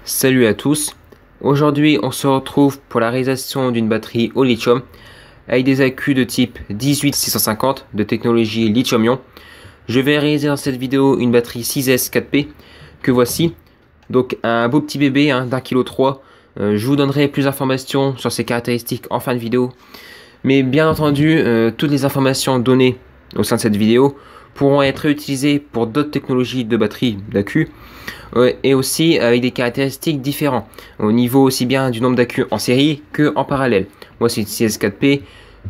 Salut à tous, aujourd'hui on se retrouve pour la réalisation d'une batterie au lithium avec des accus de type 18650 de technologie lithium-ion. Je vais réaliser dans cette vidéo une batterie 6S 4P que voici, donc un beau petit bébé d'1,3 kg. Je vous donnerai plus d'informations sur ses caractéristiques en fin de vidéo, mais bien entendu toutes les informations données au sein de cette vidéo pourront être utilisées pour d'autres technologies de batterie d'accus et aussi avec des caractéristiques différentes au niveau aussi bien du nombre d'accus en série que en parallèle. Moi c'est une 6S4P,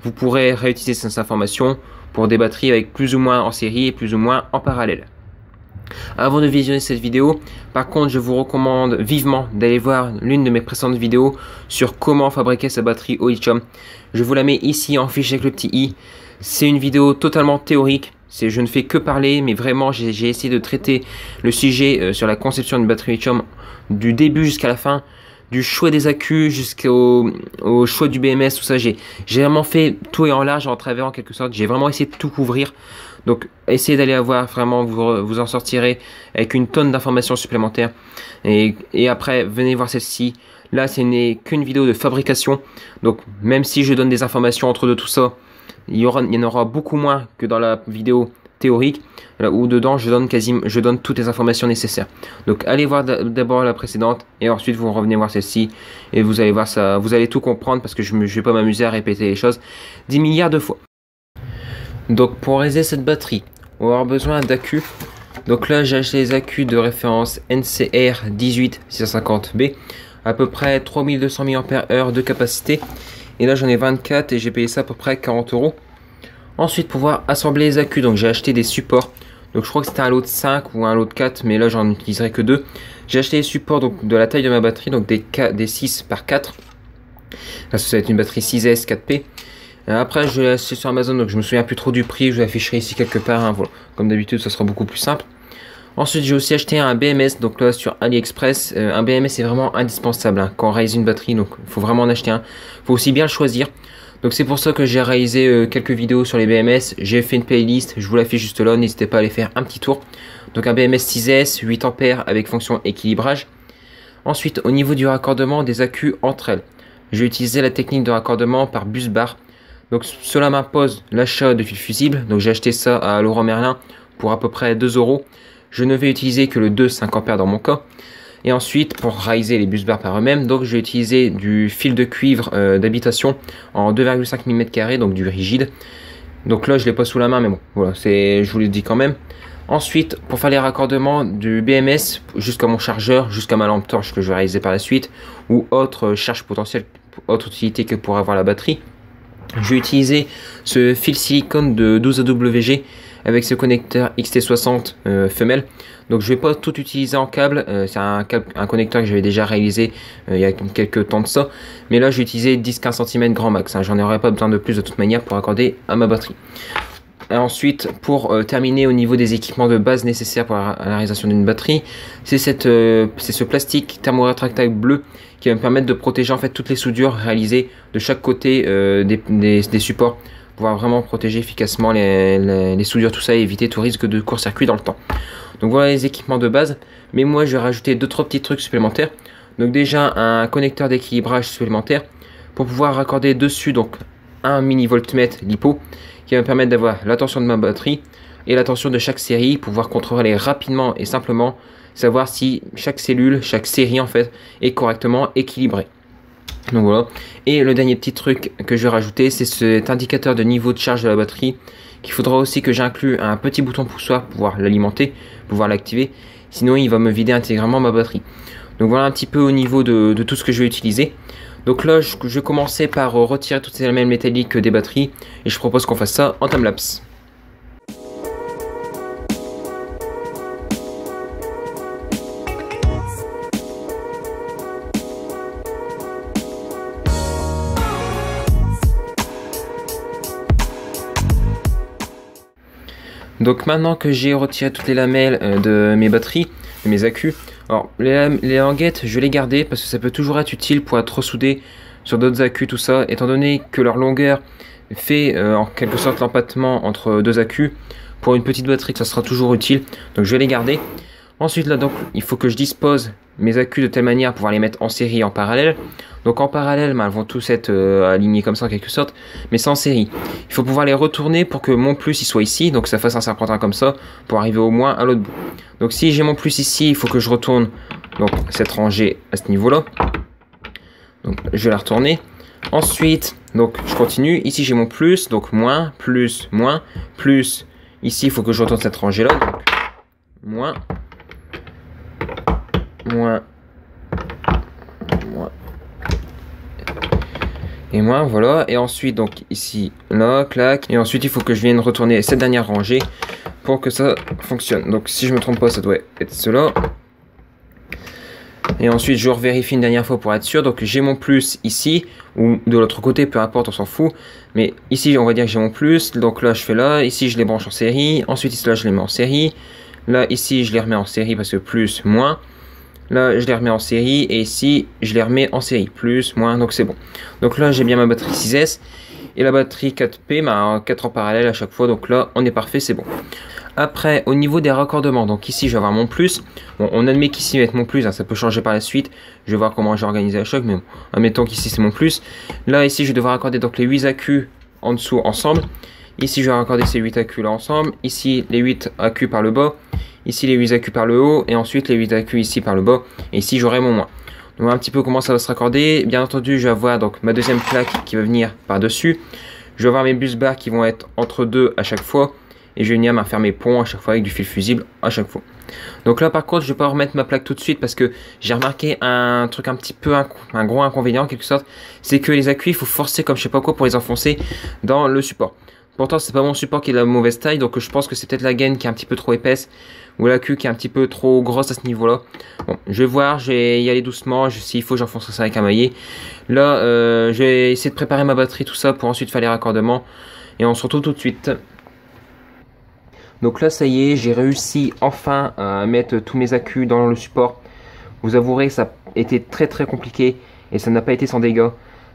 vous pourrez réutiliser ces informations pour des batteries avec plus ou moins en série et plus ou moins en parallèle. Avant de visionner cette vidéo, par contre, je vous recommande vivement d'aller voir l'une de mes précédentes vidéos sur comment fabriquer sa batterie au lithium. Je vous la mets ici en fiche avec le petit i. C'est une vidéo totalement théorique. Je ne fais que parler, mais vraiment, j'ai essayé de traiter le sujet sur la conception d'une batterie lithium du début jusqu'à la fin, du choix des accus jusqu'au choix du BMS, tout ça. J'ai vraiment fait tout et en large, en travers en quelque sorte. J'ai vraiment essayé de tout couvrir. Donc essayez d'aller voir, vraiment vous en sortirez avec une tonne d'informations supplémentaires. Et après venez voir celle-ci. Là ce n'est qu'une vidéo de fabrication. Donc même si je donne des informations entre deux tout ça, il y en aura beaucoup moins que dans la vidéo théorique, là où dedans je donne toutes les informations nécessaires. Donc allez voir d'abord la précédente et ensuite vous revenez voir celle-ci et vous allez voir ça, vous allez tout comprendre parce que je ne vais pas m'amuser à répéter les choses 10 milliards de fois. Donc pour réaliser cette batterie, on va avoir besoin d'accus. Donc là j'ai acheté les accus de référence NCR 18650B, à peu près 3200 mAh de capacité. Et là j'en ai 24 et j'ai payé ça à peu près 40 €. Ensuite pour pouvoir assembler les accus, donc j'ai acheté des supports. Donc je crois que c'était un lot de 5 ou un lot de 4, mais là j'en utiliserai que 2. J'ai acheté les supports donc, de la taille de ma batterie, donc des 6 par 4. Là ça va être une batterie 6S 4P. Après je l'ai acheté sur Amazon, donc je me souviens plus trop du prix, je l'afficherai ici quelque part, voilà. Comme d'habitude ça sera beaucoup plus simple. Ensuite j'ai aussi acheté un BMS, donc là sur AliExpress. Un BMS est vraiment indispensable quand on réalise une batterie, donc il faut vraiment en acheter un. Il faut aussi bien le choisir. Donc c'est pour ça que j'ai réalisé quelques vidéos sur les BMS. J'ai fait une playlist, je vous l'affiche juste là, n'hésitez pas à aller faire un petit tour. Donc un BMS 6S, 8 ampères avec fonction équilibrage. Ensuite au niveau du raccordement des accus entre elles, je vais utiliser la technique de raccordement par bus bar. Donc cela m'impose l'achat de fil fusible, donc j'ai acheté ça à Leroy Merlin pour à peu près 2 €. Je ne vais utiliser que le 2,5 ampères dans mon cas. Et ensuite, pour réaliser les bus bars par eux-mêmes, donc je vais utiliser du fil de cuivre d'habitation en 2,5 mm², donc du rigide. Donc là, je ne l'ai pas sous la main, mais bon, voilà, je vous le dis quand même. Ensuite, pour faire les raccordements du BMS jusqu'à mon chargeur, jusqu'à ma lampe torche que je vais réaliser par la suite, ou autre charge potentielle, autre utilité que pour avoir la batterie, je vais utiliser ce fil silicone de 12 AWG avec ce connecteur XT60 femelle. Donc je vais pas tout utiliser en câble, c'est un connecteur que j'avais déjà réalisé il y a quelques temps de ça, mais là je vais utiliser 10-15 cm grand max, j'en aurai pas besoin de plus de toute manière pour accorder à ma batterie. Et ensuite pour terminer au niveau des équipements de base nécessaires pour la réalisation d'une batterie, c'est ce plastique thermorétractable bleu qui va me permettre de protéger en fait toutes les soudures réalisées de chaque côté des supports, pour pouvoir vraiment protéger efficacement les soudures, tout ça, et éviter tout risque de court-circuit dans le temps. Donc voilà les équipements de base, mais moi je vais rajouter 2-3 petits trucs supplémentaires. Donc déjà un connecteur d'équilibrage supplémentaire pour pouvoir raccorder dessus donc un mini voltmètre LiPo qui va me permettre d'avoir la tension de ma batterie et la tension de chaque série pour pouvoir contrôler rapidement et simplement, savoir si chaque cellule, chaque série en fait est correctement équilibrée. Donc voilà. Et le dernier petit truc que je vais rajouter, c'est cet indicateur de niveau de charge de la batterie, qu'il faudra aussi que j'inclue un petit bouton poussoir pour pouvoir l'alimenter, pouvoir l'activer, sinon il va me vider intégralement ma batterie. Donc voilà un petit peu au niveau de tout ce que je vais utiliser. Donc là je vais commencer par retirer toutes ces lamelles métalliques des batteries, et je propose qu'on fasse ça en timelapse. Donc maintenant que j'ai retiré toutes les lamelles de mes batteries, de mes accus, alors les languettes je vais les garder parce que ça peut toujours être utile pour être ressoudé sur d'autres accus, tout ça, étant donné que leur longueur fait en quelque sorte l'empattement entre deux accus. Pour une petite batterie ça sera toujours utile, donc je vais les garder. Ensuite là donc il faut que je dispose mes accus de telle manière à pouvoir les mettre en série et en parallèle. Donc en parallèle, elles vont tous être alignés comme ça en quelque sorte, mais c'est en série. Il faut pouvoir les retourner pour que mon plus il soit ici, donc ça fasse un serpentin comme ça, pour arriver au moins à l'autre bout. Donc si j'ai mon plus ici, il faut que je retourne donc cette rangée à ce niveau-là. Donc je vais la retourner. Ensuite, donc je continue. Ici j'ai mon plus, donc moins, plus, moins, plus. Ici il faut que je retourne cette rangée-là, donc moins, moins, moins. Et moins, voilà. Et ensuite, donc ici, là, clac. Et ensuite, il faut que je vienne retourner cette dernière rangée pour que ça fonctionne. Donc si je me trompe pas, ça doit être cela. Et ensuite, je revérifie une dernière fois pour être sûr. Donc j'ai mon plus ici, ou de l'autre côté, peu importe, on s'en fout. Mais ici, on va dire que j'ai mon plus. Donc là, je fais là. Ici, je les branche en série. Ensuite, ici, là, je les mets en série. Là, ici, je les remets en série parce que plus, moins. Là, je les remets en série. Et ici, je les remets en série. Plus, moins, donc c'est bon. Donc là, j'ai bien ma batterie 6S. Et la batterie 4P, 4 en parallèle à chaque fois. Donc là, on est parfait, c'est bon. Après, au niveau des raccordements, donc ici, je vais avoir mon plus. Bon, on admet qu'ici, mettre mon plus, hein, ça peut changer par la suite. Je vais voir comment j'ai organisé la choc, mais bon, admettons qu'ici, c'est mon plus. Là, ici, je vais devoir raccorder donc les 8 accus en dessous ensemble. Ici, je vais raccorder ces 8 accus là ensemble. Ici, les 8 accus par le bas. Ici, les 8 accus par le haut. Et ensuite, les 8 accus ici par le bas. Et ici, j'aurai mon moins. Donc, on va un petit peu comment ça va se raccorder. Bien entendu, je vais avoir donc ma deuxième plaque qui va venir par-dessus. Je vais avoir mes bus bars qui vont être entre deux à chaque fois. Et je vais venir faire mes ponts à chaque fois avec du fil fusible à chaque fois. Donc là par contre je vais pas remettre ma plaque tout de suite parce que j'ai remarqué un truc un petit peu, un gros inconvénient en quelque sorte. C'est que les accus il faut forcer comme je sais pas quoi pour les enfoncer dans le support. Pourtant c'est pas mon support qui est de la mauvaise taille, donc je pense que c'est peut-être la gaine qui est un petit peu trop épaisse. Ou la queue qui est un petit peu trop grosse à ce niveau là. Bon, je vais voir, je vais y aller doucement, s'il faut j'enfoncerai ça avec un maillet. Là je vais essayer de préparer ma batterie tout ça pour ensuite faire les raccordements. Et on se retrouve tout de suite. Donc là ça y est, j'ai réussi enfin à mettre tous mes accus dans le support. Vous avouerez que ça a été très compliqué et ça n'a pas été sans dégâts.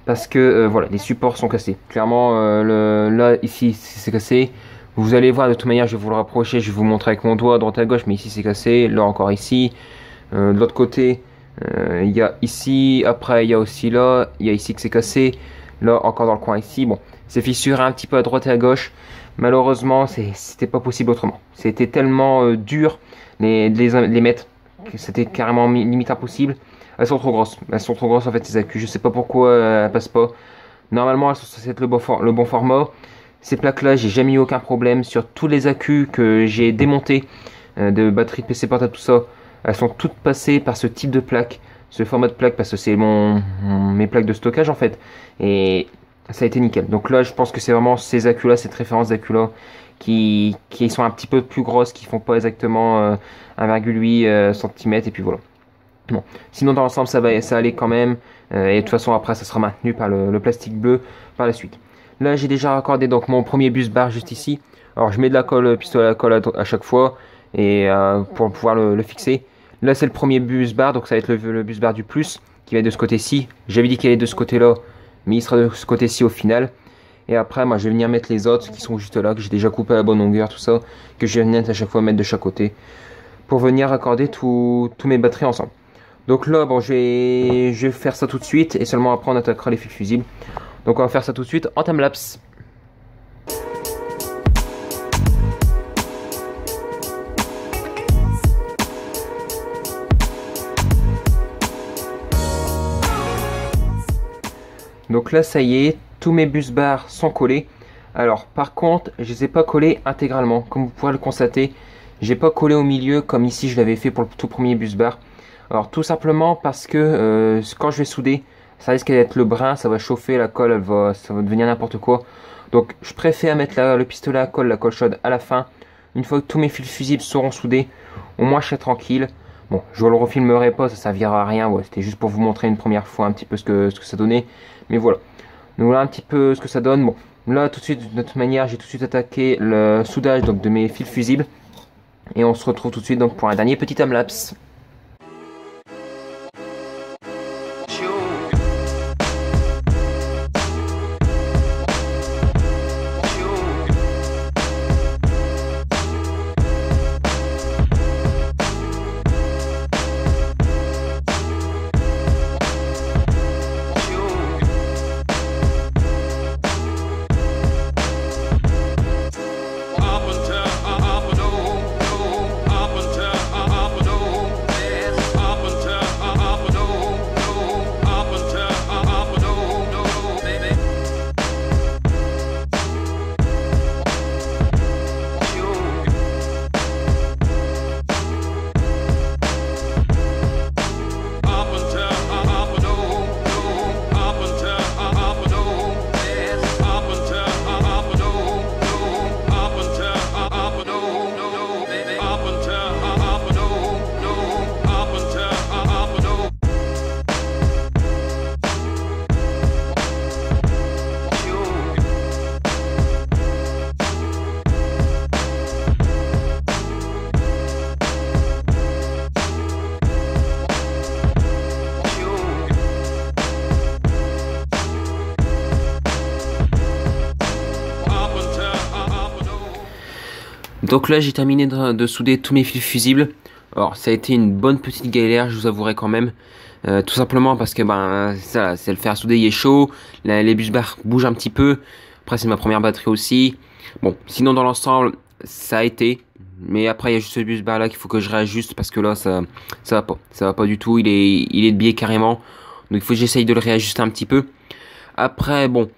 Parce que voilà, les supports sont cassés. Clairement là ici c'est cassé. Vous allez voir de toute manière, je vais vous le rapprocher, je vais vous montrer avec mon doigt à droite à gauche, mais ici c'est cassé, là encore ici. De l'autre côté, il y a ici, après il y a aussi là, il y a ici que c'est cassé. Là encore dans le coin ici, bon, c'est fissuré un petit peu à droite et à gauche. Malheureusement, c'était pas possible autrement. C'était tellement dur de les mettre que c'était carrément limite impossible. Elles sont trop grosses. Elles sont trop grosses en fait ces accus. Je sais pas pourquoi elles passent pas. Normalement, elles sont censées être le bon format. Ces plaques-là, j'ai jamais eu aucun problème. Sur tous les accus que j'ai démontés de batterie PC portable, tout ça, elles sont toutes passées par ce type de plaque, ce format de plaque, parce que c'est mes plaques de stockage en fait. Et ça a été nickel. Donc là, je pense que c'est vraiment ces accus-là, cette référence d'accus-là, qui sont un petit peu plus grosses, qui font pas exactement 1,8 cm, et puis voilà. Bon. Sinon, dans l'ensemble, ça allait quand même. Et de toute façon, après, ça sera maintenu par le plastique bleu par la suite. Là, j'ai déjà raccordé donc mon premier bus bar juste ici. Alors, je mets de la colle, pistolet à colle à chaque fois, et pour pouvoir le fixer. Là, c'est le premier bus bar, donc ça va être le bus bar du plus, qui va être de ce côté-ci. J'avais dit qu'il allait de ce côté-là, mais il sera de ce côté-ci au final. Et après, moi, je vais venir mettre les autres qui sont juste là, que j'ai déjà coupé à la bonne longueur, tout ça, que je vais venir à chaque fois mettre de chaque côté, pour venir raccorder tous mes batteries ensemble. Donc là, bon, je vais faire ça tout de suite, et seulement après, on attaquera les fils fusibles. Donc on va faire ça tout de suite en timelapse. Donc là ça y est, tous mes bus bars sont collés. Alors par contre, je les ai pas collés intégralement. Comme vous pourrez le constater, j'ai pas collé au milieu comme ici je l'avais fait pour le tout premier bus bar. Alors tout simplement parce que quand je vais souder, ça risque d'être le brin, ça va chauffer, la colle, ça va devenir n'importe quoi. Donc je préfère mettre le pistolet à colle, la colle chaude à la fin. Une fois que tous mes fils fusibles seront soudés, au moins je serai tranquille. Bon, je ne le refilmerai pas, ça servira à rien. Ouais, c'était juste pour vous montrer une première fois un petit peu ce que ça donnait. Mais voilà. Donc voilà un petit peu ce que ça donne. Bon, là tout de suite, de toute manière, j'ai tout de suite attaqué le soudage donc, de mes fils fusibles. Et on se retrouve tout de suite donc, pour un dernier petit timelapse. Donc là j'ai terminé de souder tous mes fils fusibles. Alors ça a été une bonne petite galère, je vous avouerai quand même. Tout simplement parce que ça, c'est le fer à souder, il est chaud, les bus bars bougent un petit peu. Après c'est ma première batterie aussi. Bon, sinon dans l'ensemble ça a été. Mais après il y a juste ce bus bar là qu'il faut que je réajuste parce que là ça va pas du tout, il est de biais carrément. Donc il faut que j'essaye de le réajuster un petit peu. Après bon,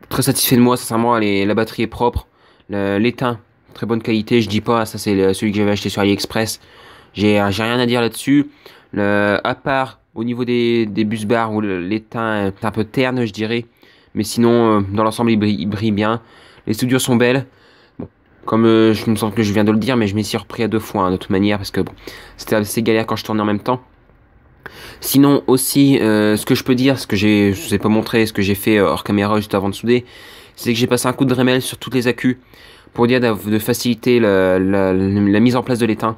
très satisfait de moi, sincèrement, la batterie est propre. L'étain, très bonne qualité, je dis pas, ça c'est celui que j'avais acheté sur AliExpress. J'ai rien à dire là-dessus. À part au niveau des bus bars où l'étain est un peu terne, je dirais. Mais sinon, dans l'ensemble, il brille bien. Les soudures sont belles. Bon, comme je me sens que je viens de le dire, mais je m'y suis repris à 2 fois, hein, de toute manière, parce que bon, c'était assez galère quand je tournais en même temps. Sinon aussi, ce que je peux dire, je vous ai pas montré, ce que j'ai fait hors caméra juste avant de souder, c'est que j'ai passé un coup de Dremel sur toutes les accus pour dire de faciliter la mise en place de l'étain.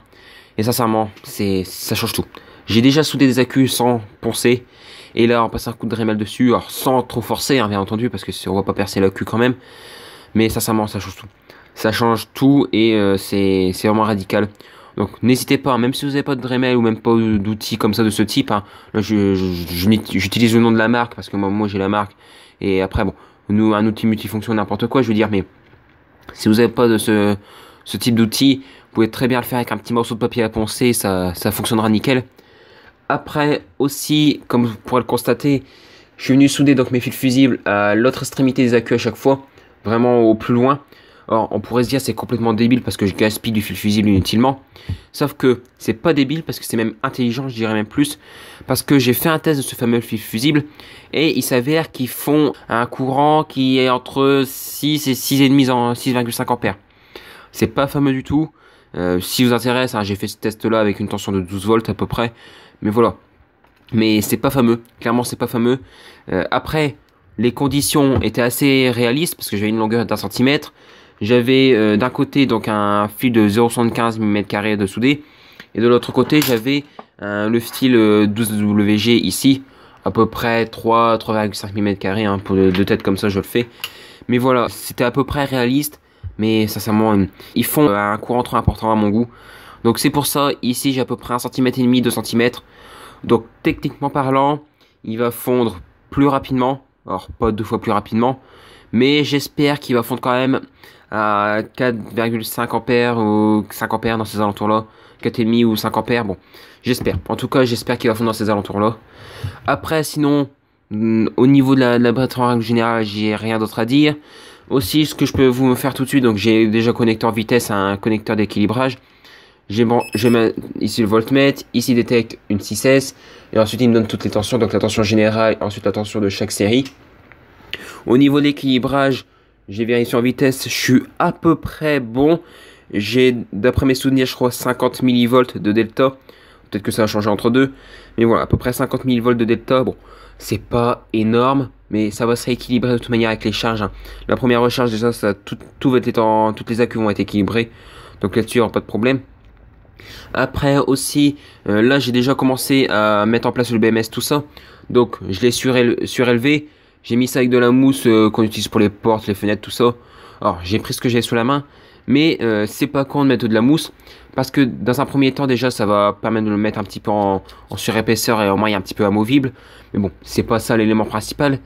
Et sincèrement, ça change tout. J'ai déjà soudé des accus sans poncer, et là on passe un coup de Dremel dessus, alors sans trop forcer, hein, bien entendu, parce que on va pas percer l'accu quand même. Mais sincèrement, ça change tout. Ça change tout et c'est vraiment radical. Donc n'hésitez pas, même si vous n'avez pas de Dremel ou même pas d'outils comme ça de ce type, hein, là j'utilise le nom de la marque parce que moi j'ai la marque. Et après bon, nous un outil multifonction n'importe quoi, je veux dire, mais si vous n'avez pas de ce type d'outil, vous pouvez très bien le faire avec un petit morceau de papier à poncer, ça fonctionnera nickel. Après aussi, comme vous pourrez le constater, je suis venu souder donc mes fils fusibles à l'autre extrémité des accus à chaque fois, vraiment au plus loin. Or, on pourrait se dire c'est complètement débile parce que je gaspille du fil fusible inutilement. Sauf que c'est pas débile parce que c'est même intelligent, je dirais même plus. Parce que j'ai fait un test de ce fameux fil fusible et il s'avère qu'ils font un courant qui est entre 6 et 6,5 en 6,5 ampères. C'est pas fameux du tout. Si vous intéresse, hein, j'ai fait ce test là avec une tension de 12 volts à peu près. Mais voilà. Mais c'est pas fameux. Clairement, c'est pas fameux. Après, les conditions étaient assez réalistes parce que j'avais une longueur d'1 centimètre. J'avais d'un côté donc un fil de 0,75 mm de soudé et de l'autre côté j'avais le fil 12WG ici, à peu près 3,5 mm, hein, pour deux têtes comme ça je le fais. Mais voilà, c'était à peu près réaliste, mais sincèrement ils font un courant trop important à mon goût. Donc c'est pour ça, ici j'ai à peu près 1,5 cm, 2 cm. Donc techniquement parlant, il va fondre plus rapidement, alors pas 2 fois plus rapidement, mais j'espère qu'il va fondre quand même à 4,5 ampères ou 5 ampères dans ces alentours là, 4,5 ou 5 ampères, bon j'espère, en tout cas j'espère qu'il va fondre dans ces alentours là. Après sinon au niveau de la batterie en règle générale, j'ai rien d'autre à dire. Aussi ce que je peux vous faire tout de suite, donc j'ai déjà connecteur vitesse à un connecteur d'équilibrage. J'ai ici le voltmètre, ici détecte une 6S, et ensuite il me donne toutes les tensions, donc la tension générale, ensuite la tension de chaque série. Au niveau de l'équilibrage, j'ai vérifié en vitesse, je suis à peu près bon. J'ai, d'après mes souvenirs, je crois 50 millivolts de delta. Peut-être que ça va changer entre deux. Mais voilà, à peu près 50 millivolts de delta. Bon, c'est pas énorme, mais ça va se rééquilibrer de toute manière avec les charges, hein. La première recharge, déjà, toutes les accus vont être équilibrés. Donc là-dessus, il n'y aura pas de problème. Après aussi, là j'ai déjà commencé à mettre en place le BMS, tout ça. Donc je l'ai surélevé. J'ai mis ça avec de la mousse qu'on utilise pour les portes, les fenêtres, tout ça. Alors j'ai pris ce que j'ai sous la main. Mais c'est pas con de mettre de la mousse. Parce que dans un premier temps déjà ça va permettre de le mettre un petit peu en surépaisseur et en maille un petit peu amovible. Mais bon, c'est pas ça l'élément principal.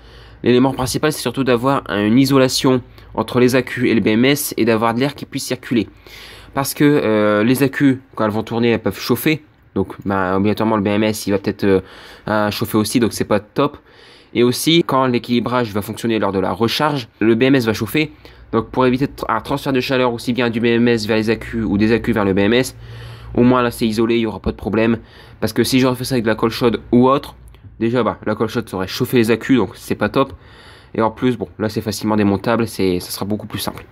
L'élément principal c'est surtout d'avoir une isolation entre les accus et le BMS. Et d'avoir de l'air qui puisse circuler. Parce que les accus, quand elles vont tourner, elles peuvent chauffer. Donc obligatoirement le BMS il va peut-être chauffer aussi, donc c'est pas top. Et aussi quand l'équilibrage va fonctionner lors de la recharge, le BMS va chauffer. Donc pour éviter un transfert de chaleur aussi bien du BMS vers les accus ou des accus vers le BMS, au moins là c'est isolé, il n'y aura pas de problème. Parce que si j'aurais fait ça avec de la colle chaude ou autre, déjà la colle chaude ça aurait chauffé les accus, donc c'est pas top. Et en plus bon là c'est facilement démontable, ça sera beaucoup plus simple.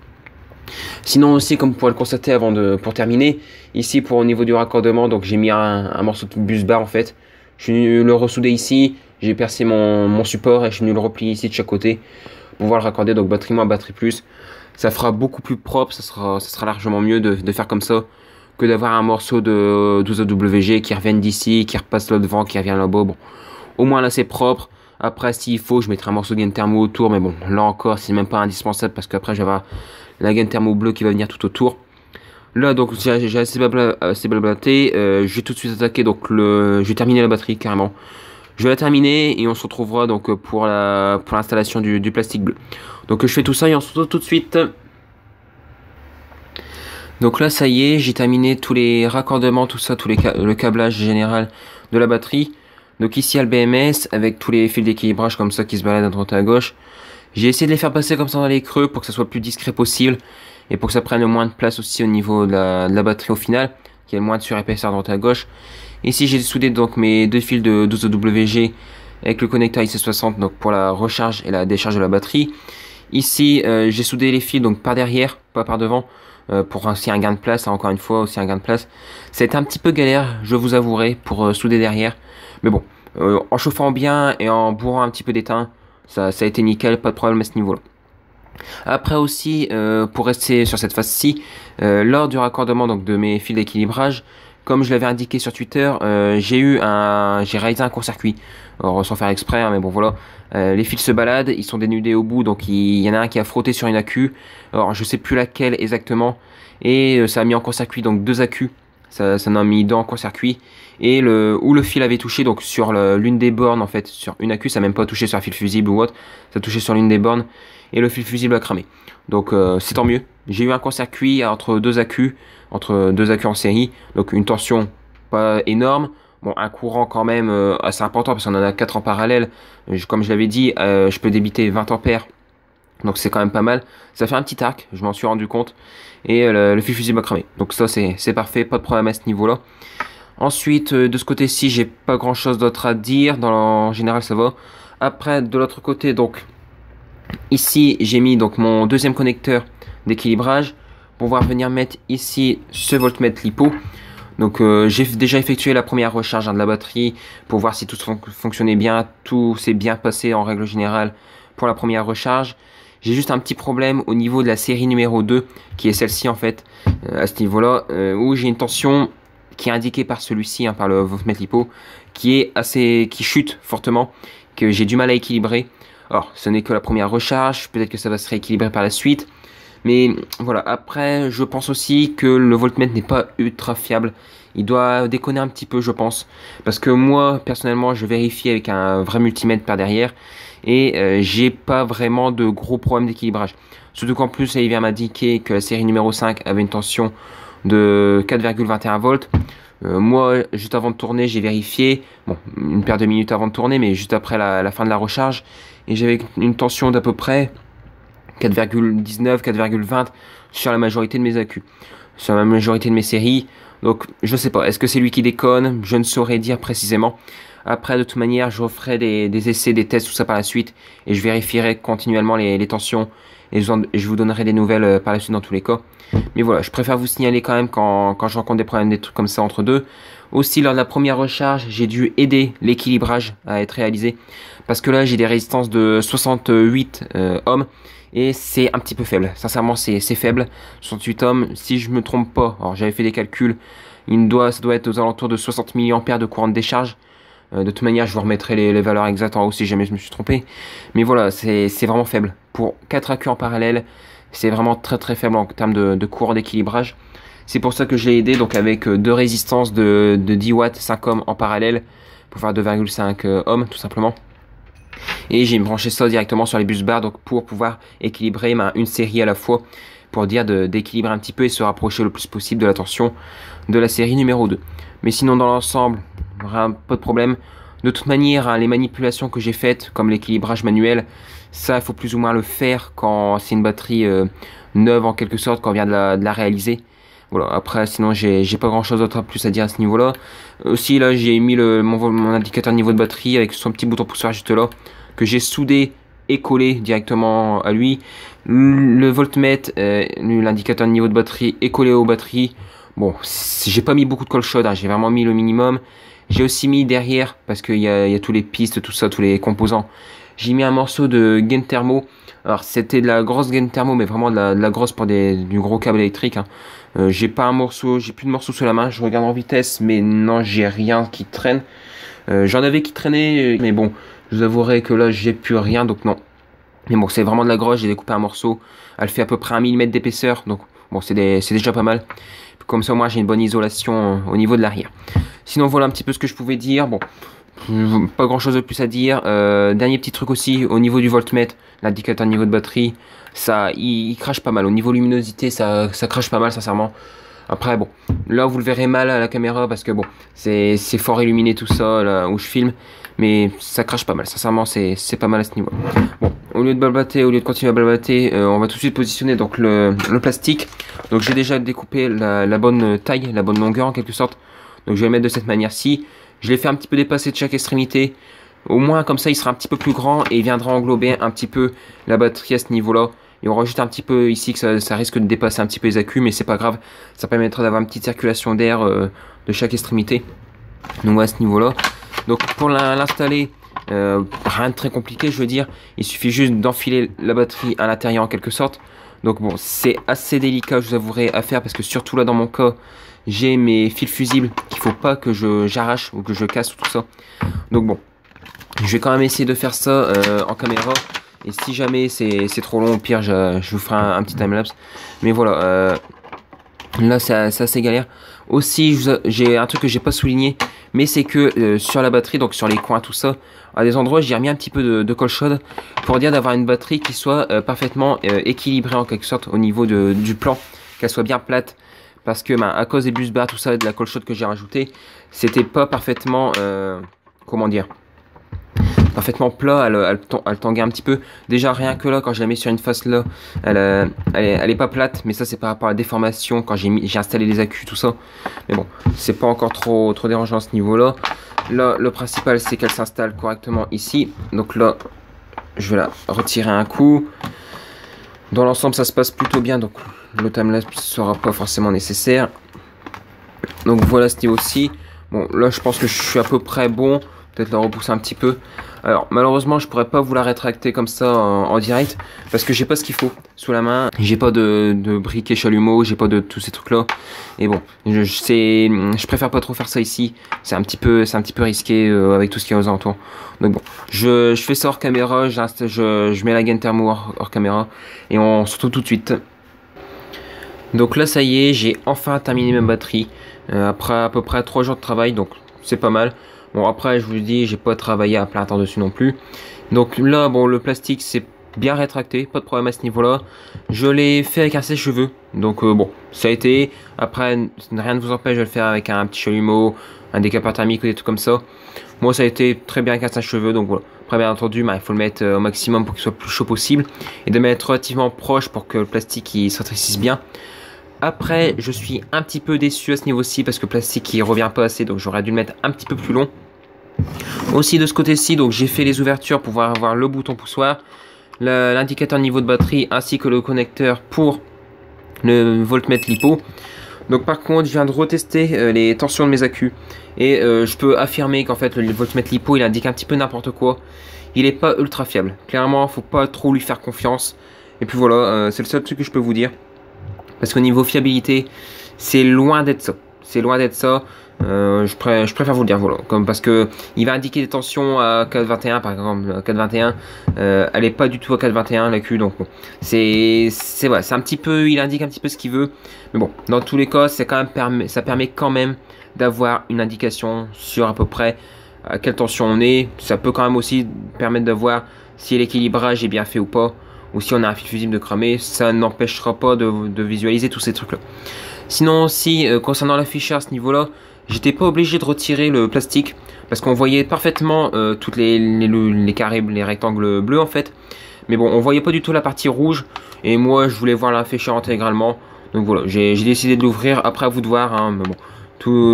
Sinon aussi, comme vous pourrez le constater pour terminer, ici au niveau du raccordement, donc j'ai mis un morceau de bus bar en fait. Je suis venu le ressouder ici, j'ai percé mon support et je suis venu le replier ici de chaque côté pour pouvoir le raccorder, donc batterie moins, batterie plus. Ça fera beaucoup plus propre, ça sera largement mieux de faire comme ça que d'avoir un morceau de 12WG qui revienne d'ici, qui repasse là devant, qui revient là-bas. Bon, au moins là c'est propre. Après s'il faut, je mettrai un morceau de gain thermo autour, mais bon, là encore c'est même pas indispensable parce qu'après je vais avoir la gaine thermo bleue qui va venir tout autour. Là donc j'ai assez blablaté, je vais tout de suite attaquer donc je vais terminer la batterie carrément. Je vais la terminer et on se retrouvera donc pour l'installation du plastique bleu. Donc je fais tout ça et on se retrouve tout de suite. Donc là ça y est, j'ai terminé tous les raccordements, tout ça, le câblage général de la batterie. Donc ici il y a le BMS avec tous les fils d'équilibrage comme ça qui se baladent à droite et à gauche. J'ai essayé de les faire passer comme ça dans les creux pour que ça soit le plus discret possible et pour que ça prenne le moins de place aussi au niveau de la batterie au final, qu'il y ait le moins de surépaisseur à droite et à gauche. Ici j'ai soudé donc mes deux fils de 12WG avec le connecteur IC60 donc pour la recharge et la décharge de la batterie. Ici j'ai soudé les fils donc par derrière, pas par devant, pour aussi un gain de place, hein, encore une fois aussi un gain de place. Ça a été un petit peu galère, je vous avouerai, pour souder derrière, mais bon, en chauffant bien et en bourrant un petit peu d'étain, ça a été nickel, pas de problème à ce niveau là. Après aussi, pour rester sur cette phase-ci, lors du raccordement donc de mes fils d'équilibrage, comme je l'avais indiqué sur Twitter, j'ai réalisé un court-circuit. Alors sans faire exprès, hein, mais bon voilà. Les fils se baladent, ils sont dénudés au bout, donc il y en a un qui a frotté sur une accu. Alors je sais plus laquelle exactement, et ça a mis en court-circuit donc deux accus. Ça en a mis deux en court-circuit, et où le fil avait touché donc sur l'une des bornes en fait, sur une accu, ça n'a même pas touché sur un fil fusible ou autre, ça a touché sur l'une des bornes et le fil fusible a cramé. Donc c'est tant mieux. J'ai eu un court-circuit entre deux accus en série, donc une tension pas énorme. Bon, un courant quand même assez important parce qu'on en a 4 en parallèle. Comme je l'avais dit, je peux débiter 20 ampères. Donc c'est quand même pas mal. Ça fait un petit arc, je m'en suis rendu compte. Et le fil fusible a cramé. Donc ça c'est parfait, pas de problème à ce niveau-là. Ensuite, de ce côté-ci, j'ai pas grand-chose d'autre à dire. En général, ça va. Après, de l'autre côté, donc ici, j'ai mis donc mon deuxième connecteur d'équilibrage pour pouvoir venir mettre ici ce voltmètre LiPo. Donc j'ai déjà effectué la première recharge de la batterie pour voir si tout fonctionnait bien, tout s'est bien passé en règle générale pour la première recharge. J'ai juste un petit problème au niveau de la série numéro 2 qui est celle-ci en fait, à ce niveau-là, où j'ai une tension qui est indiquée par celui-ci, hein, par le voltmètre LiPo, qui chute fortement, que j'ai du mal à équilibrer. Alors ce n'est que la première recharge, peut-être que ça va se rééquilibrer par la suite. Mais voilà, après je pense aussi que le voltmètre n'est pas ultra fiable. Il doit déconner un petit peu je pense. Parce que moi personnellement je vérifie avec un vrai multimètre par derrière. Et j'ai pas vraiment de gros problèmes d'équilibrage. Surtout qu'en plus il vient m'indiquer que la série numéro 5 avait une tension de 4,21 volts. Moi juste avant de tourner j'ai vérifié. Bon, une paire de minutes avant de tourner mais juste après la fin de la recharge. Et j'avais une tension d'à peu près 4,19, 4,20 sur la majorité de mes accus, sur la majorité de mes séries. Donc je sais pas, est-ce que c'est lui qui déconne? Je ne saurais dire précisément. Après de toute manière je referai des essais, des tests, tout ça par la suite, et je vérifierai continuellement les tensions, et je vous donnerai des nouvelles par la suite dans tous les cas. Mais voilà, je préfère vous signaler quand même quand je rencontre des problèmes, des trucs comme ça entre deux. Aussi lors de la première recharge, j'ai dû aider l'équilibrage à être réalisé, parce que là j'ai des résistances de 68 ohms, et c'est un petit peu faible, sincèrement c'est faible, 68 ohms, si je me trompe pas, alors j'avais fait des calculs, ça doit être aux alentours de 60 mA de courant de décharge. De toute manière je vous remettrai les valeurs exactes en haut si jamais je me suis trompé, mais voilà, c'est vraiment faible, pour 4 accus en parallèle, c'est vraiment très faible en termes de courant d'équilibrage. C'est pour ça que je l'ai aidé, donc avec deux résistances de 10 watts, 5 ohms en parallèle, pour faire 2,5 ohms tout simplement. Et j'ai branché ça directement sur les bus bars donc pour pouvoir équilibrer une série à la fois, pour dire d'équilibrer un petit peu et se rapprocher le plus possible de la tension de la série numéro 2. Mais sinon dans l'ensemble, pas de problème. De toute manière, hein, les manipulations que j'ai faites, comme l'équilibrage manuel, ça il faut plus ou moins le faire quand c'est une batterie neuve en quelque sorte, quand on vient de la réaliser. Voilà, après sinon j'ai pas grand chose d'autre plus à dire à ce niveau là. Aussi là j'ai mis mon indicateur de niveau de batterie avec son petit bouton pousseur juste là, que j'ai soudé et collé directement à lui. Le voltmètre, l'indicateur de niveau de batterie est collé aux batteries. Bon, j'ai pas mis beaucoup de colle chaude, hein, j'ai vraiment mis le minimum. J'ai aussi mis derrière, parce qu'il y a tous les pistes, tout ça, tous les composants. J'ai mis un morceau de gain thermo. Alors c'était de la grosse gain thermo, mais vraiment de la grosse pour du gros câble électrique, hein. J'ai plus de morceaux sous la main, je regarde en vitesse, mais non, j'ai rien qui traîne. J'en avais qui traînaient, mais bon, je vous avouerai que là, j'ai plus rien, donc non. Mais bon, c'est vraiment de la grosse, j'ai découpé un morceau, elle fait à peu près 1 mm d'épaisseur, donc Bon, c'est déjà pas mal. Comme ça, moi, j'ai une bonne isolation au niveau de l'arrière. Sinon, voilà un petit peu ce que je pouvais dire. Bon, pas grand chose de plus à dire. Dernier petit truc aussi, au niveau du voltmètre, l'indicateur niveau de batterie, ça, il crache pas mal. Au niveau luminosité, ça crache pas mal, sincèrement. Après, bon, là, vous le verrez mal à la caméra parce que, bon, c'est fort illuminé tout ça, là où je filme. Mais ça crache pas mal, sincèrement, c'est pas mal à ce niveau. Bon, au lieu de balbater, au lieu de continuer à balbater, on va tout de suite positionner donc le plastique. Donc, j'ai déjà découpé la bonne taille, la bonne longueur en quelque sorte. Donc, je vais le mettre de cette manière-ci. Je l'ai fait un petit peu dépasser de chaque extrémité. Au moins, comme ça, il sera un petit peu plus grand et il viendra englober un petit peu la batterie à ce niveau-là. Et on rajoute un petit peu ici que ça risque de dépasser un petit peu les accus, mais c'est pas grave. Ça permettra d'avoir une petite circulation d'air de chaque extrémité. Donc à ce niveau-là. Donc pour l'installer, rien de très compliqué, je veux dire. Il suffit juste d'enfiler la batterie à l'intérieur en quelque sorte. Donc bon, c'est assez délicat, je vous avouerai, à faire parce que surtout là dans mon cas, j'ai mes fils fusibles qu'il faut pas que j'arrache ou que je casse ou tout ça. Donc bon, je vais quand même essayer de faire ça en caméra. Et si jamais c'est trop long, au pire, je vous ferai un petit timelapse. Mais voilà, là c'est assez galère. Aussi, j'ai un truc que j'ai pas souligné, mais c'est que sur la batterie, donc sur les coins, tout ça, à des endroits, j'ai remis un petit peu de colle chaude pour dire d'avoir une batterie qui soit parfaitement équilibrée en quelque sorte au niveau du plan, qu'elle soit bien plate. Parce que à cause des bus bas, tout ça, et de la colle chaude que j'ai rajouté, c'était pas parfaitement, comment dire, parfaitement plat, elle tanguait un petit peu. Déjà rien que là, quand je la mets sur une face là, elle est pas plate, mais ça c'est par rapport à la déformation quand j'ai installé les accus, tout ça. Mais bon, c'est pas encore trop dérangeant à ce niveau là. Là, le principal c'est qu'elle s'installe correctement ici. Donc là, je vais la retirer un coup. Dans l'ensemble, ça se passe plutôt bien, donc le timelapse sera pas forcément nécessaire. Donc voilà ce niveau-ci. Bon, là je pense que je suis à peu près bon. Peut-être la repousser un petit peu. Alors malheureusement je pourrais pas vous la rétracter comme ça en direct parce que j'ai pas ce qu'il faut sous la main. J'ai pas de briquet chalumeau, j'ai pas de tous ces trucs là. Et bon, je préfère pas trop faire ça ici. C'est un petit peu risqué avec tout ce qu'il y a aux alentours. Donc bon, je fais ça hors caméra, je mets la gaine thermo hors caméra et on se retrouve tout de suite. Donc là ça y est, j'ai enfin terminé ma batterie après à peu près 3 jours de travail, donc c'est pas mal. Bon après je vous dis, j'ai pas travaillé à plein temps dessus non plus. Donc là bon, le plastique c'est bien rétracté, pas de problème à ce niveau là. Je l'ai fait avec un sèche-cheveux, donc bon ça a été. Après rien ne vous empêche de le faire avec un petit chalumeau, un décapeur thermique ou des trucs comme ça. Moi ça a été très bien avec un sèche-cheveux, donc voilà. Après bien entendu il faut le mettre au maximum pour qu'il soit le plus chaud possible et de mettre relativement proche pour que le plastique il se rétrécisse bien. Après, je suis un petit peu déçu à ce niveau-ci parce que le plastique il revient pas assez, donc j'aurais dû le mettre un petit peu plus long. Aussi de ce côté-ci, donc j'ai fait les ouvertures pour pouvoir avoir le bouton poussoir, l'indicateur niveau de batterie ainsi que le connecteur pour le voltmètre lipo. Donc par contre, je viens de retester les tensions de mes accus et je peux affirmer qu'en fait le voltmètre lipo il indique un petit peu n'importe quoi. Il est pas ultra fiable. Clairement, faut pas trop lui faire confiance. Et puis voilà, c'est le seul truc que je peux vous dire. Parce qu'au niveau fiabilité, c'est loin d'être ça. C'est loin d'être ça. Je préfère vous le dire, voilà. Parce que il va indiquer des tensions à 4,21 par exemple. À 4,21, elle est pas du tout à 4,21 la Q. Donc bon, c'est vrai. C'est un petit peu, il indique un petit peu ce qu'il veut. Mais bon, dans tous les cas, c'est quand même ça permet quand même d'avoir une indication sur à peu près à quelle tension on est. Ça peut quand même aussi permettre de voir si l'équilibrage est bien fait ou pas. Ou si on a un fil fusible de cramer, ça n'empêchera pas de visualiser tous ces trucs là. Sinon aussi, concernant l'affichage à ce niveau là, j'étais pas obligé de retirer le plastique parce qu'on voyait parfaitement toutes les carrés, les rectangles bleus en fait. Mais bon, on voyait pas du tout la partie rouge et moi je voulais voir l'affichage intégralement. Donc voilà, j'ai décidé de l'ouvrir. Après à vous de voir, hein, mais bon,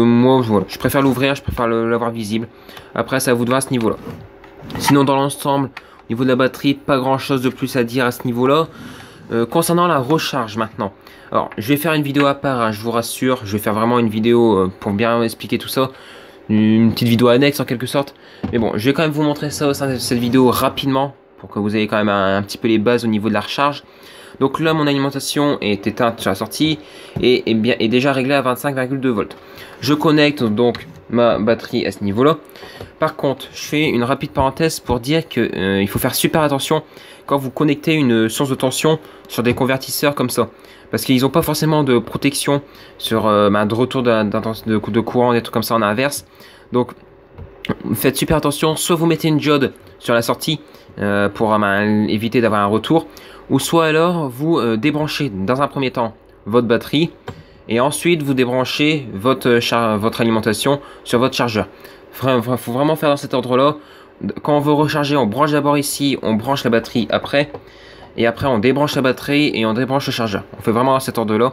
moi voilà, je préfère l'ouvrir, je préfère l'avoir visible. Après c'est à vous de voir à ce niveau là. Sinon dans l'ensemble, au niveau de la batterie, pas grand chose de plus à dire à ce niveau là. Concernant la recharge maintenant, alors je vais faire une vidéo à part, hein, je vous rassure, je vais faire vraiment une vidéo pour bien expliquer tout ça, une petite vidéo annexe en quelque sorte. Mais bon, je vais quand même vous montrer ça au sein de cette vidéo rapidement pour que vous ayez quand même un petit peu les bases au niveau de la recharge. Donc là, mon alimentation est éteinte sur la sortie et est déjà réglée à 25,2 volts. Je connecte donc ma batterie à ce niveau-là. Par contre, je fais une rapide parenthèse pour dire que il faut faire super attention quand vous connectez une source de tension sur des convertisseurs comme ça. Parce qu'ils n'ont pas forcément de protection sur de retour de courant, des trucs comme ça en inverse. Donc, faites super attention. Soit vous mettez une diode sur la sortie pour éviter d'avoir un retour. Ou soit alors vous débranchez dans un premier temps votre batterie. Et ensuite vous débranchez votre alimentation sur votre chargeur. Il faut vraiment faire dans cet ordre-là. Quand on veut recharger, on branche d'abord ici, on branche la batterie après. Et après on débranche la batterie et on débranche le chargeur. On fait vraiment dans cet ordre-là.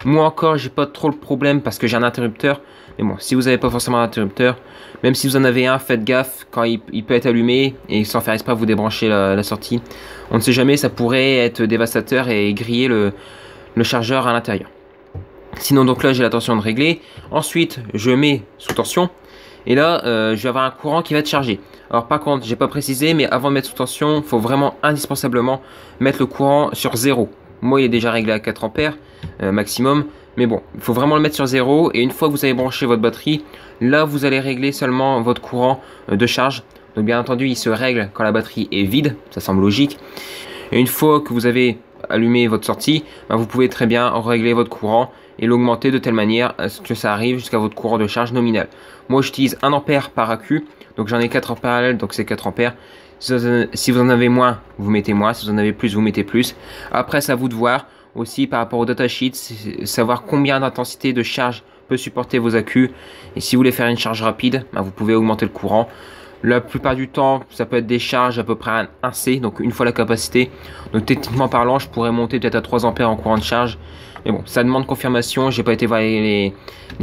Moi encore, j'ai pas trop le problème parce que j'ai un interrupteur. Mais bon, si vous n'avez pas forcément d'interrupteur, même si vous en avez un, faites gaffe quand il peut être allumé et sans faire exprès vous débranchez la sortie. On ne sait jamais, ça pourrait être dévastateur et griller le chargeur à l'intérieur. Sinon donc là j'ai la tension de régler. Ensuite je mets sous tension. Et là je vais avoir un courant qui va être chargé. Alors par contre j'ai pas précisé, mais avant de mettre sous tension, il faut vraiment indispensablement mettre le courant sur 0. Moi il est déjà réglé à 4 ampères maximum. Mais bon, il faut vraiment le mettre sur 0. Et une fois que vous avez branché votre batterie, là vous allez régler seulement votre courant de charge. Donc bien entendu il se règle quand la batterie est vide, ça semble logique. Et une fois que vous avez allumé votre sortie, vous pouvez très bien régler votre courant et l'augmenter de telle manière à ce que ça arrive jusqu'à votre courant de charge nominal. Moi j'utilise 1 ampère par accu, donc j'en ai 4 en parallèle, donc c'est 4 ampères. Si vous en avez moins, vous mettez moins, si vous en avez plus, vous mettez plus. Après c'est à vous de voir aussi par rapport au datasheet, savoir combien d'intensité de charge peut supporter vos accus. Et si vous voulez faire une charge rapide, vous pouvez augmenter le courant. La plupart du temps, ça peut être des charges à peu près à 1C, donc une fois la capacité. Donc techniquement parlant, je pourrais monter peut-être à 3 ampères en courant de charge. Mais bon, ça demande confirmation. J'ai pas été voir les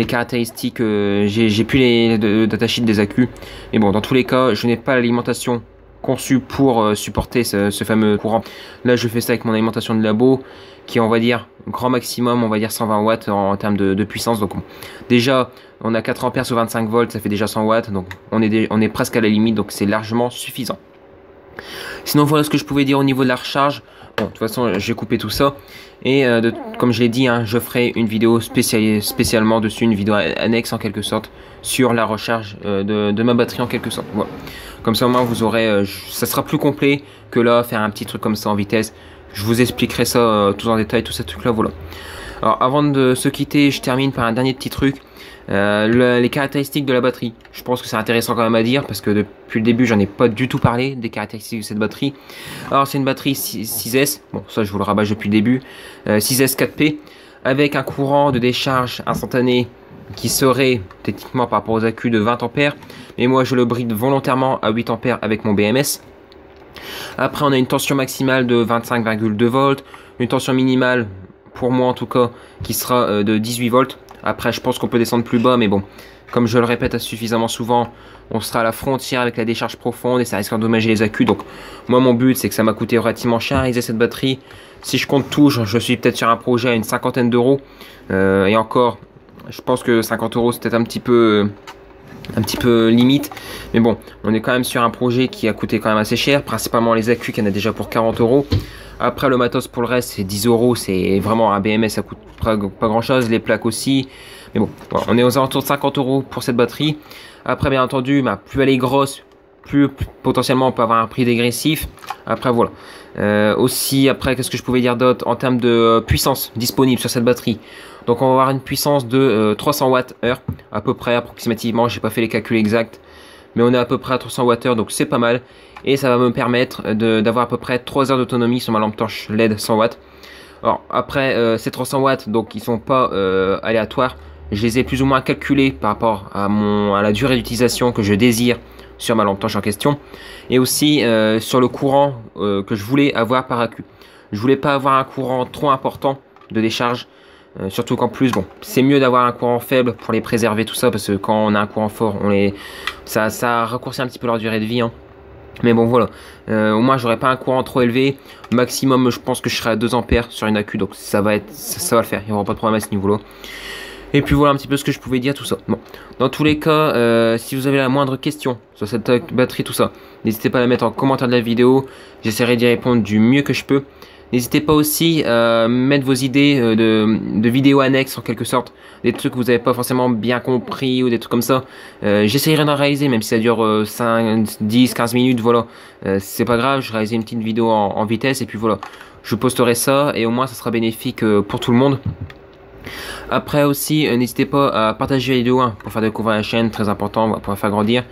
caractéristiques, j'ai plus les datasheets des accus. Mais bon, dans tous les cas, je n'ai pas l'alimentation conçue pour supporter ce fameux courant. Là, je fais ça avec mon alimentation de labo, qui est, on va dire, grand maximum, on va dire 120 watts en termes de puissance. Donc déjà, on a 4 ampères sur 25 volts, ça fait déjà 100 watts. Donc on est presque à la limite, donc c'est largement suffisant. Sinon, voilà ce que je pouvais dire au niveau de la recharge. Bon, de toute façon, j'ai coupé tout ça. Et comme je l'ai dit, je ferai une vidéo spécialement dessus, une vidéo annexe en quelque sorte, sur la recharge de ma batterie en quelque sorte. Voilà. Comme ça, au moins, vous aurez, ça sera plus complet que là, faire un petit truc comme ça en vitesse. Je vous expliquerai ça tout en détail, tout ce truc là, voilà. Alors avant de se quitter, je termine par un dernier petit truc. Les caractéristiques de la batterie. Je pense que c'est intéressant quand même à dire parce que depuis le début j'en ai pas du tout parlé des caractéristiques de cette batterie. Alors c'est une batterie 6S, bon ça je vous le rabâche depuis le début, 6S 4P avec un courant de décharge instantané qui serait techniquement par rapport aux accus de 20 ampères, mais moi je le bride volontairement à 8 ampères avec mon BMS. Après on a une tension maximale de 25,2 volts, une tension minimale pour moi en tout cas qui sera de 18 volts. Après je pense qu'on peut descendre plus bas, mais bon, comme je le répète suffisamment souvent, on sera à la frontière avec la décharge profonde et ça risque d'endommager les accus. Donc moi mon but c'est que ça m'a coûté relativement cher à réaliser cette batterie. Si je compte tout, je suis peut-être sur un projet à une cinquantaine d'euros. Et encore, je pense que 50 euros c'est peut-être un petit peu limite, mais bon, on est quand même sur un projet qui a coûté quand même assez cher, principalement les accus qui en a déjà pour 40 euros. Après le matos pour le reste c'est 10 euros, c'est vraiment un BMS, ça coûte pas grand chose, les plaques aussi, mais bon, voilà, on est aux alentours de 50 euros pour cette batterie. Après bien entendu, plus elle est grosse, plus potentiellement on peut avoir un prix dégressif. Après voilà, aussi après qu'est-ce que je pouvais dire d'autre en termes de puissance disponible sur cette batterie. Donc on va avoir une puissance de 300 Wh à peu près approximativement, j'ai pas fait les calculs exacts, mais on est à peu près à 300 Wh, donc c'est pas mal. Et ça va me permettre d'avoir à peu près 3 heures d'autonomie sur ma lampe torche LED 100 watts. Alors après ces 300 watts, donc ils sont pas aléatoires, je les ai plus ou moins calculés par rapport à la durée d'utilisation que je désire sur ma lampe torche en question, et aussi sur le courant que je voulais avoir par accu. Je voulais pas avoir un courant trop important de décharge, surtout qu'en plus bon, c'est mieux d'avoir un courant faible pour les préserver tout ça, parce que quand on a un courant fort, ça raccourcit un petit peu leur durée de vie, hein. Mais bon voilà, au moins j'aurai pas un courant trop élevé. Maximum je pense que je serai à 2 ampères sur une accu, donc ça va le faire, il n'y aura pas de problème à ce niveau là. Et puis voilà un petit peu ce que je pouvais dire, tout ça. Bon, dans tous les cas, si vous avez la moindre question sur cette batterie, tout ça, n'hésitez pas à la mettre en commentaire de la vidéo, j'essaierai d'y répondre du mieux que je peux. N'hésitez pas aussi à mettre vos idées de vidéos annexes en quelque sorte, des trucs que vous n'avez pas forcément bien compris ou des trucs comme ça. J'essayerai d'en réaliser, même si ça dure 5, 10, 15 minutes, voilà. C'est pas grave, je réaliserai une petite vidéo en vitesse et puis voilà. Je posterai ça et au moins ça sera bénéfique pour tout le monde. Après aussi, n'hésitez pas à partager la vidéo pour faire découvrir la chaîne, très important, pour la faire grandir.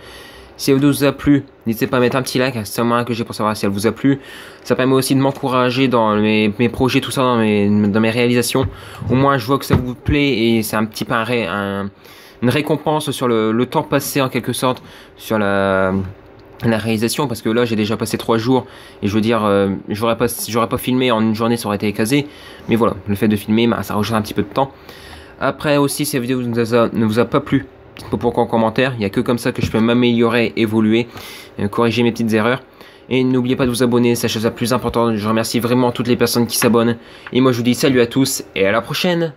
Si elle vous a plu, n'hésitez pas à mettre un petit like, c'est un moyen que j'ai pour savoir si elle vous a plu. Ça permet aussi de m'encourager dans mes projets, tout ça, dans mes réalisations. Au moins, je vois que ça vous plaît et c'est un petit peu une récompense sur le temps passé en quelque sorte sur la réalisation, parce que là j'ai déjà passé 3 jours et je veux dire j'aurais pas filmé en une journée, ça aurait été casé, mais voilà, le fait de filmer ça rajoute un petit peu de temps. Après aussi, si la vidéo ne vous a pas plu, dites-moi pourquoi en commentaire, il n'y a que comme ça que je peux m'améliorer, évoluer, corriger mes petites erreurs. Et n'oubliez pas de vous abonner, c'est la chose la plus importante. Je remercie vraiment toutes les personnes qui s'abonnent et moi je vous dis salut à tous et à la prochaine.